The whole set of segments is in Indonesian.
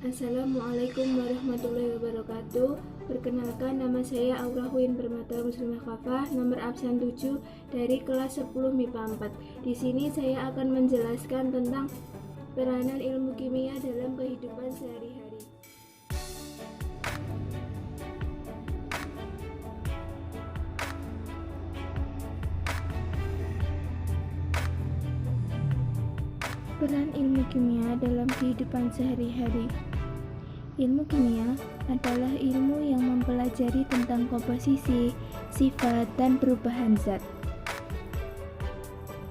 Assalamualaikum warahmatullahi wabarakatuh. Perkenalkan, nama saya Aura Huin Permata Muslimah Kafah, nomor absen 7 dari kelas 10 MIPA 4. Di sini saya akan menjelaskan tentang peranan ilmu kimia dalam kehidupan sehari-hari. Peran ilmu kimia dalam kehidupan sehari-hari. Ilmu kimia adalah ilmu yang mempelajari tentang komposisi, sifat, dan perubahan zat.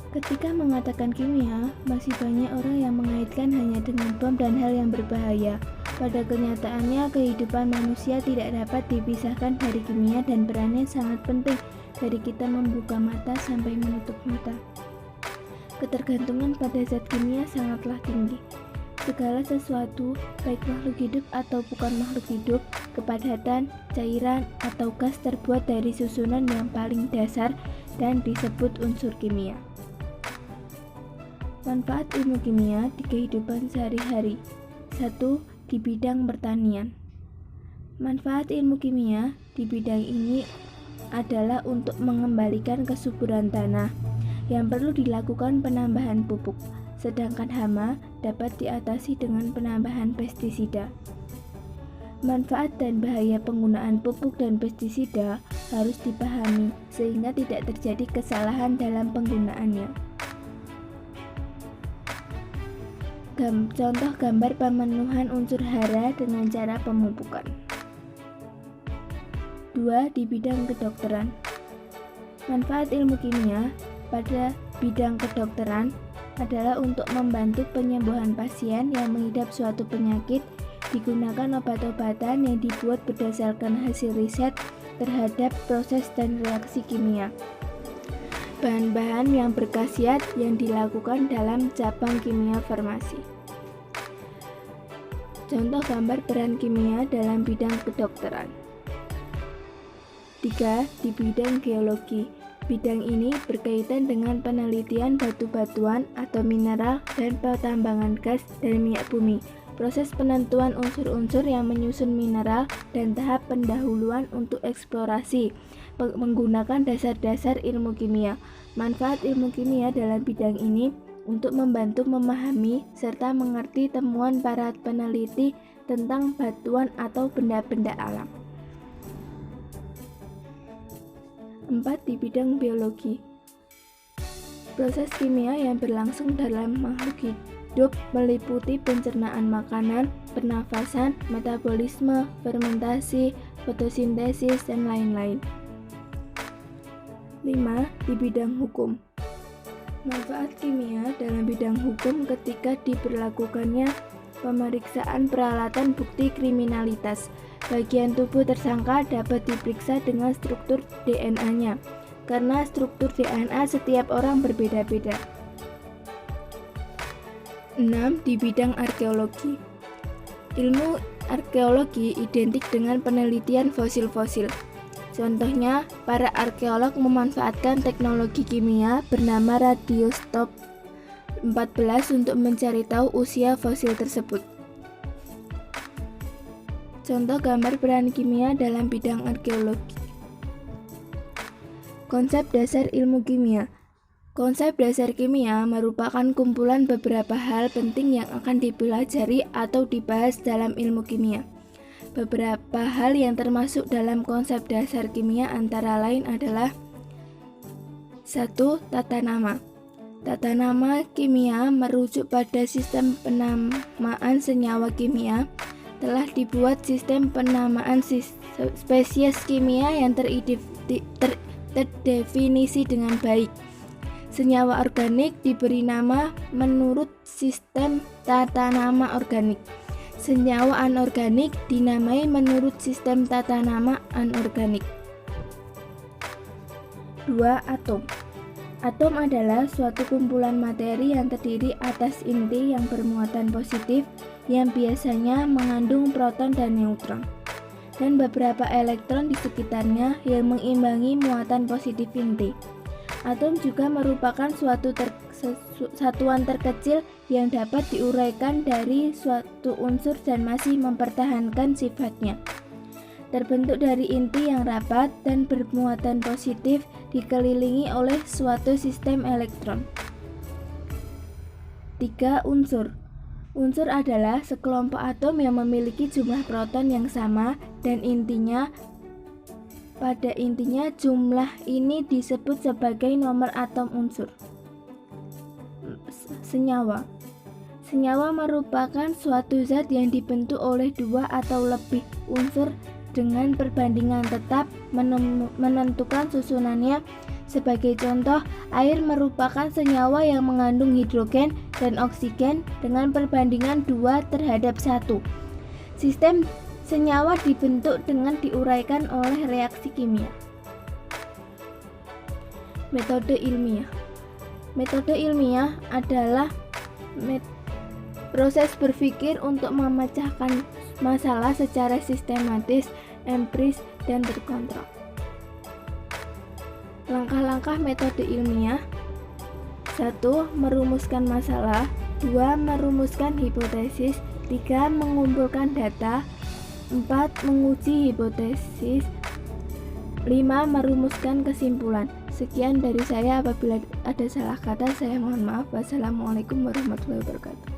Ketika mengatakan kimia, masih banyak orang yang mengaitkan hanya dengan bom dan hal yang berbahaya. Pada kenyataannya, kehidupan manusia tidak dapat dipisahkan dari kimia dan perannya sangat penting dari kita membuka mata sampai menutup mata. Ketergantungan pada zat kimia sangatlah tinggi. Segala sesuatu, baik makhluk hidup atau bukan makhluk hidup, kepadatan, cairan, atau gas terbuat dari susunan yang paling dasar dan disebut unsur kimia. Manfaat ilmu kimia di kehidupan sehari-hari. 1. Di bidang pertanian. Manfaat ilmu kimia di bidang ini adalah untuk mengembalikan kesuburan tanah. Yang perlu dilakukan penambahan pupuk, sedangkan hama dapat diatasi dengan penambahan pestisida. Manfaat dan bahaya penggunaan pupuk dan pestisida harus dipahami sehingga tidak terjadi kesalahan dalam penggunaannya. Contoh gambar pemenuhan unsur hara dengan cara pemupukan. 2. Di bidang kedokteran. Manfaat ilmu kimia pada bidang kedokteran adalah untuk membantu penyembuhan pasien yang mengidap suatu penyakit. Digunakan obat-obatan yang dibuat berdasarkan hasil riset terhadap proses dan reaksi kimia. Bahan-bahan yang berkhasiat yang dilakukan dalam cabang kimia farmasi. Contoh gambar peran kimia dalam bidang kedokteran. 3. Di bidang geologi. Bidang ini berkaitan dengan penelitian batu-batuan atau mineral dan pertambangan gas dan minyak bumi, proses penentuan unsur-unsur yang menyusun mineral, dan tahap pendahuluan untuk eksplorasi menggunakan dasar-dasar ilmu kimia. Manfaat ilmu kimia dalam bidang ini untuk membantu memahami serta mengerti temuan para peneliti tentang batuan atau benda-benda alam. 4. Di bidang biologi. Proses kimia yang berlangsung dalam makhluk hidup meliputi pencernaan makanan, pernafasan, metabolisme, fermentasi, fotosintesis, dan lain-lain. 5. Di bidang hukum. Manfaat kimia dalam bidang hukum ketika diberlakukannya pemeriksaan peralatan bukti kriminalitas. Bagian tubuh tersangka dapat diperiksa dengan struktur DNA-nya, karena struktur DNA setiap orang berbeda-beda. 6. Di bidang arkeologi. Ilmu arkeologi identik dengan penelitian fosil-fosil. Contohnya, para arkeolog memanfaatkan teknologi kimia bernama radiostop 14 untuk mencari tahu usia fosil tersebut. Contoh gambar peran kimia dalam bidang arkeologi. Konsep dasar ilmu kimia. Konsep dasar kimia merupakan kumpulan beberapa hal penting yang akan dipelajari atau dibahas dalam ilmu kimia. Beberapa hal yang termasuk dalam konsep dasar kimia antara lain adalah 1. Tata nama. Tata nama kimia merujuk pada sistem penamaan senyawa kimia. Telah dibuat sistem penamaan spesies kimia yang terdefinisi dengan baik. Senyawa organik diberi nama menurut sistem tata nama organik. Senyawa anorganik dinamai menurut sistem tata nama anorganik. 2. Atom. Atom adalah suatu kumpulan materi yang terdiri atas inti yang bermuatan positif yang biasanya mengandung proton dan neutron, dan beberapa elektron di sekitarnya yang mengimbangi muatan positif inti. Atom juga merupakan suatu satuan terkecil yang dapat diuraikan dari suatu unsur dan masih mempertahankan sifatnya. Terbentuk dari inti yang rapat dan bermuatan positif dikelilingi oleh suatu sistem elektron. 3. Unsur. Unsur adalah sekelompok atom yang memiliki jumlah proton yang sama dan pada intinya jumlah ini disebut sebagai nomor atom unsur. Senyawa. Senyawa merupakan suatu zat yang dibentuk oleh dua atau lebih unsur dengan perbandingan tetap menentukan susunannya. Sebagai contoh, air merupakan senyawa yang mengandung hidrogen dan oksigen dengan perbandingan 2:1. Sistem senyawa dibentuk dengan diuraikan oleh reaksi kimia. Metode ilmiah. Metode ilmiah adalah proses berpikir untuk memecahkan masalah secara sistematis, empiris, dan terkontrol. Langkah-langkah metode ilmiah: 1. Merumuskan masalah. 2. Merumuskan hipotesis. 3. Mengumpulkan data. 4. Menguji hipotesis. 5. Merumuskan kesimpulan. Sekian dari saya. Apabila ada salah kata, saya mohon maaf. Wassalamualaikum warahmatullahi wabarakatuh.